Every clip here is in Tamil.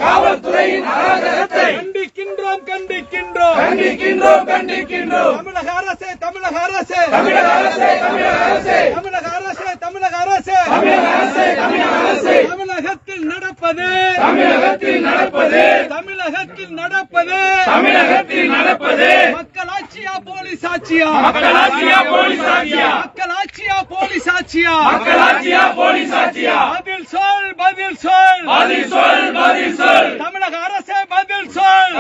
காவல்துறையின் அராஜகத்தை கண்டிக்கின்றோம் தமிழக அரசே தமிழகத்தில் நடப்பது மக்களாட்சியா போலீஸ் ஆட்சியா பதில் சொல் தமிழக அரசே பதில் சொல்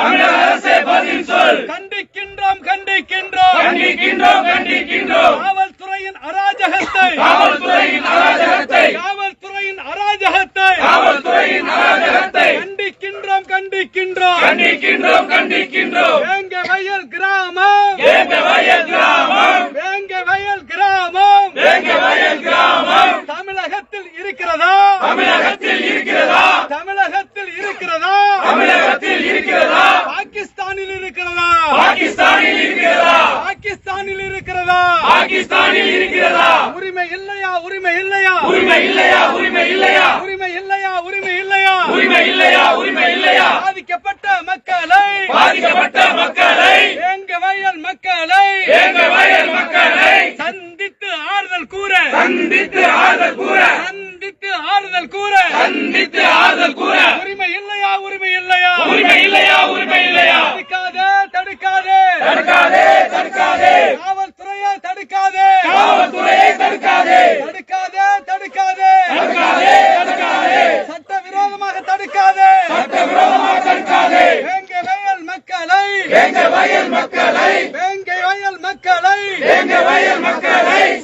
கண்டிக்கின்றோம் காவல்துறையின் அராஜகத்தை கண்டிக்கின்றோம் வேங்க வயல் கிராமம் தமிழகத்தில் இருக்கிறதா பாகிஸ்தானில் இருக்கிறதா உரிமை இல்லையா பாதிக்கப்பட்ட மக்களை எங்க வயல் மக்களை சந்தித்து ஆறுதல் கூற உரிமை இல்லையா தடுக்காதே காவல்துறையை தடுக்காதே சட்டவிரோதமாக தடுக்காதே வேங்கை வயல் மக்களை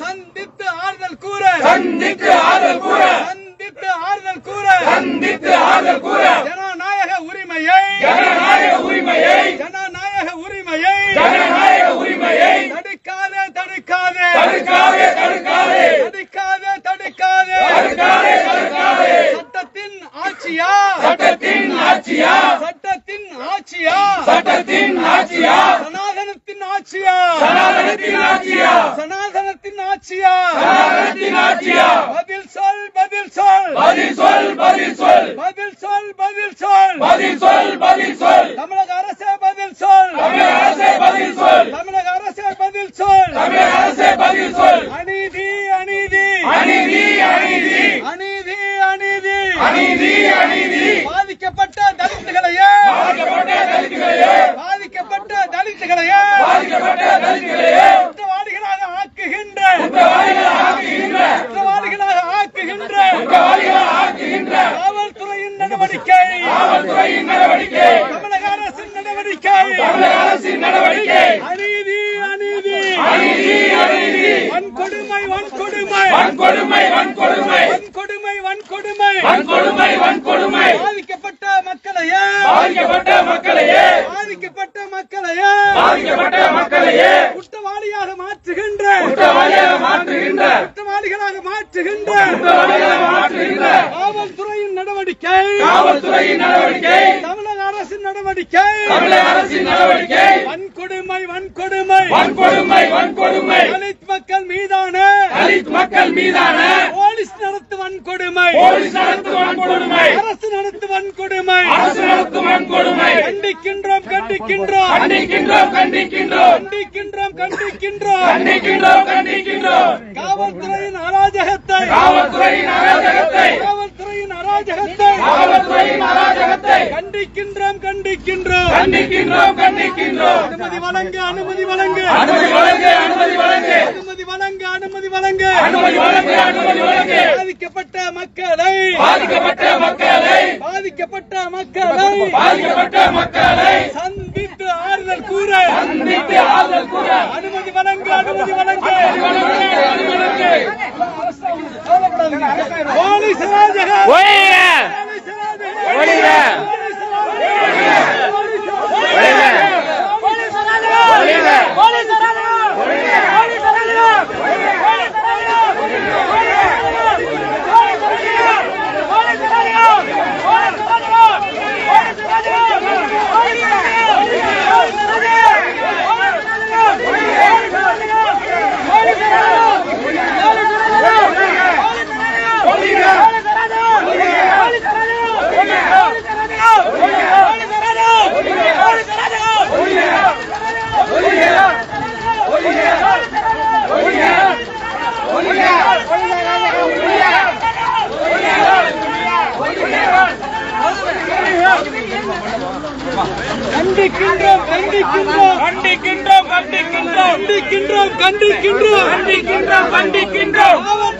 சந்தித்து ஆறுதல் கூற ஜனநாயக உரிமையை தடுக்காதே சட்டத்தின் ஆட்சியா சனாதனத்தின் ஆட்சியா பதில் சொல் தமிழக அரசே பதில் சொல் அநீதி பாதிக்கப்பட்ட தலித்துகளையே குற்றவாளிகளாக ஆக்குகின்ற காவல்துறையின் நடவடிக்கை தமிழக அரசின் நடவடிக்கை அநீதி வன்கொடுமை பாதிக்கப்பட்ட மக்களையே குற்றவாளிகளாக மாற்றுகின்ற காவல்துறையின் நடவடிக்கை தமிழக அரசின் நடவடிக்கை வன்கொடுமை தலித் மக்கள் மீதான போலீஸ் நடத்து வன்கொடுமை அரசு நடத்து வன்கொடுமை கண்டிக்கின்றோம் காவல்துறையின் அராஜகத்தை கண்டிக்கின்றோம் அனுமதி வழங்கு பாதிக்கப்பட்ட மக்களை சந்தித்து ஆறுதல் கூற அனுமதி வழங்கு போலீஸ் கண்டிக்கின்றோம் கண்டிக்கின்றோம் கண்டிக்கின்றோம் கண்டிக்கின்றோம் கண்டிக்கின்றோம் கண்டிக்கின்றோம் கண்டிக்கின்றோம் கண்டிக்கின்றோம்